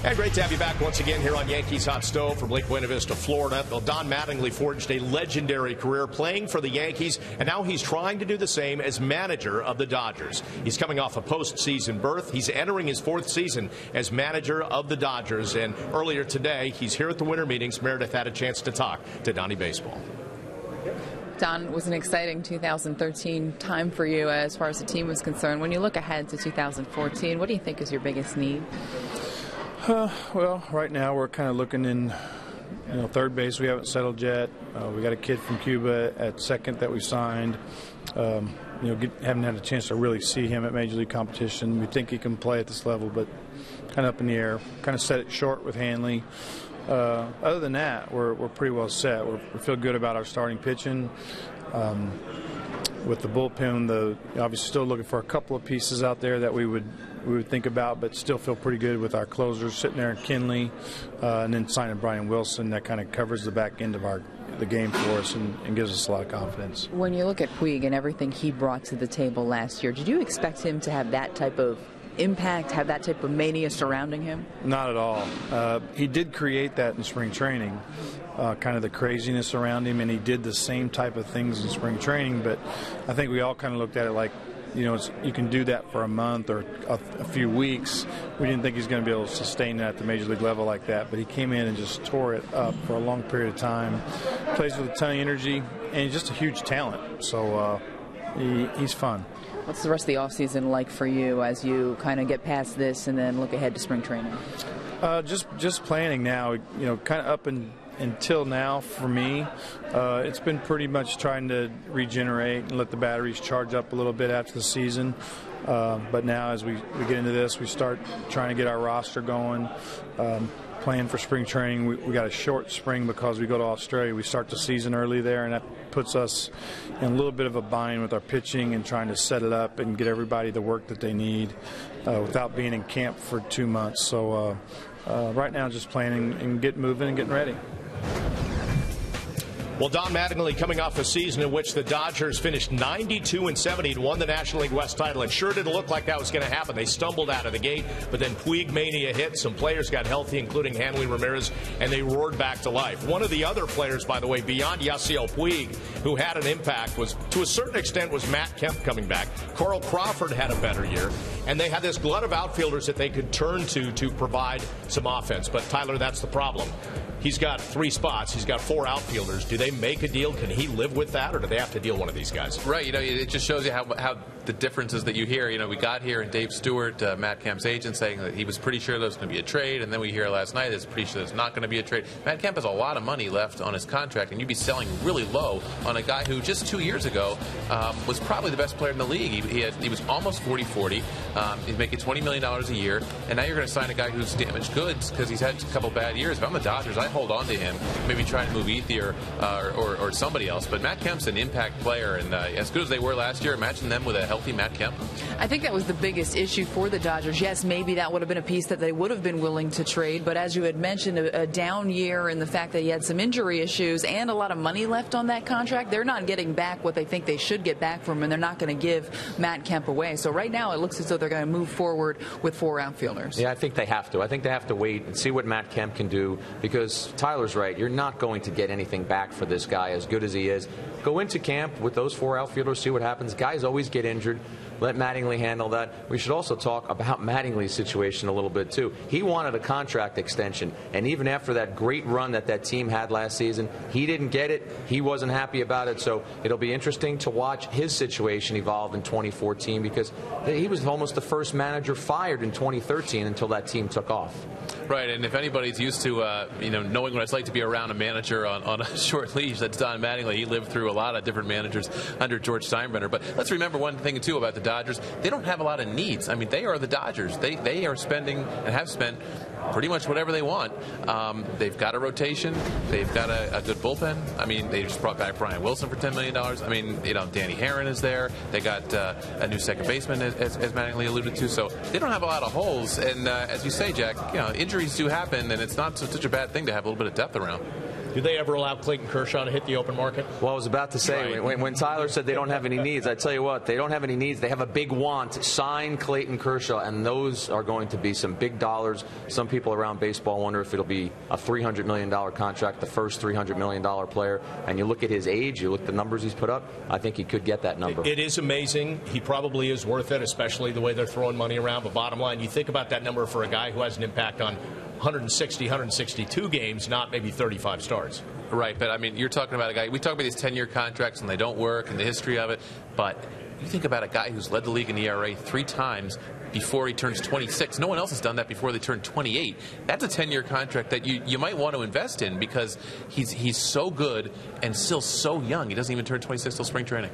And great to have you back once again here on Yankees Hot Stove from Lake Buena Vista, Florida. Well, Don Mattingly forged a legendary career playing for the Yankees, and now he's trying to do the same as manager of the Dodgers. He's coming off a postseason berth. He's entering his 4th season as manager of the Dodgers, and earlier today, he's here at the winter meetings. Meredith had a chance to talk to Donnie Baseball. Don, it was an exciting 2013 time for you as far as the team was concerned. When you look ahead to 2014, what do you think is your biggest need? Well, right now we're kind of looking in, third base. We haven't settled yet. We got a kid from Cuba at second that we signed. Haven't had a chance to really see him at Major League competition. We think he can play at this level, but kind of up in the air. Kind of set it short with Hanley. Other than that, we're pretty well set. We feel good about our starting pitching. With the bullpen, obviously still looking for a couple of pieces out there that we would think about, but still feel pretty good with our closers sitting there in Kinley, and then signing Brian Wilson. That kind of covers the back end of the game for us and gives us a lot of confidence. When you look at Puig and everything he brought to the table last year, did you expect him to have that type of impact, have that type of mania surrounding him? Not at all. He did create that in spring training, kind of the craziness around him, and he did the same type of things in spring training, but I think we all kind of looked at it like, you can do that for a month or a few weeks. We didn't think he was going to be able to sustain that at the Major League level like that, but he came in and just tore it up for a long period of time. Plays with a ton of energy, and he's just a huge talent, so he's fun. What's the rest of the offseason like for you as you kind of get past this and then look ahead to spring training? Just planning now, kind of up until now for me. It's been pretty much trying to regenerate and let the batteries charge up a little bit after the season. But now as we get into this, we start trying to get our roster going. Playing for spring training. We got a short spring because we go to Australia. We start the season early there, and that puts us in a little bit of a bind with our pitching and trying to set it up and get everybody the work that they need without being in camp for 2 months. So right now just planning and getting moving and getting ready. Well, Don Mattingly coming off a season in which the Dodgers finished 92-70 and won the National League West title. And sure didn't look like that was going to happen. They stumbled out of the gate, but then Puig mania hit. Some players got healthy, including Hanley Ramirez, and they roared back to life. One of the other players, by the way, beyond Yasiel Puig, who had an impact, was to a certain extent was Matt Kemp coming back. Carl Crawford had a better year, and they had this glut of outfielders that they could turn to provide some offense. But, Tyler, that's the problem. He's got 3 spots. He's got 4 outfielders. Do they make a deal? Can he live with that, or do they have to deal one of these guys? Right. It just shows you how the differences that you hear. We got here and Dave Stewart, Matt Kemp's agent, saying that he was pretty sure there was going to be a trade, and then we hear last night it's pretty sure there's not going to be a trade. Matt Kemp has a lot of money left on his contract, and you'd be selling really low on a guy who just 2 years ago was probably the best player in the league. He was almost 40-40. He's making $20 million a year, and now you're going to sign a guy who's damaged goods because he's had a couple bad years. If I'm the Dodgers, I hold on to him, maybe try to move Ethier or somebody else. But Matt Kemp's an impact player, and as good as they were last year, imagine them with a healthy Matt Kemp. I think that was the biggest issue for the Dodgers. Yes, maybe that would have been a piece that they would have been willing to trade, but as you had mentioned, a down year and the fact that he had some injury issues and a lot of money left on that contract, they're not getting back what they think they should get back from him, and they're not going to give Matt Kemp away. So right now it looks as though they're going to move forward with 4 outfielders. Yeah, I think they have to. I think they have to wait and see what Matt Kemp can do, because Tyler's right. You're not going to get anything back for this guy, as good as he is. Go into camp with those 4 outfielders, see what happens. Guys always get injured. Let Mattingly handle that. We should also talk about Mattingly's situation a little bit, too. He wanted a contract extension, and even after that great run that team had last season, he didn't get it. He wasn't happy about it, so it'll be interesting to watch his situation evolve in 2014, because he was almost the first manager fired in 2013 until that team took off. Right, and if anybody's used to knowing what it's like to be around a manager on a short leash, that's Don Mattingly. He lived through a lot of different managers under George Steinbrenner. But let's remember one thing, too, about the Dodgers. They don't have a lot of needs. I mean, they are the Dodgers. They are spending and have spent pretty much whatever they want. They've got a rotation. They've got a good bullpen. I mean, they just brought back Brian Wilson for $10 million. I mean, Danny Herron is there. They got a new second baseman, as Mattingly alluded to. So they don't have a lot of holes. And as you say, Jack, injuries do happen, and it's not such a bad thing to have a little bit of depth around. Do they ever allow Clayton Kershaw to hit the open market? Well, I was about to say, Right. when Tyler said they don't have any needs, I tell you what, they don't have any needs. They have a big want. Sign Clayton Kershaw, and those are going to be some big dollars. Some people around baseball wonder if it'll be a $300 million contract, the first $300 million player. And you look at his age, you look at the numbers he's put up, I think he could get that number. It is amazing. He probably is worth it, especially the way they're throwing money around. But bottom line, you think about that number for a guy who has an impact on 160, 162 games, not maybe 35 starts. Right, but I mean, you're talking about a guy, we talk about these 10-year contracts and they don't work and the history of it, but you think about a guy who's led the league in ERA 3 times before he turns 26. No one else has done that before they turn 28. That's a 10-year contract that you might want to invest in because he's so good and still so young. He doesn't even turn 26 till spring training.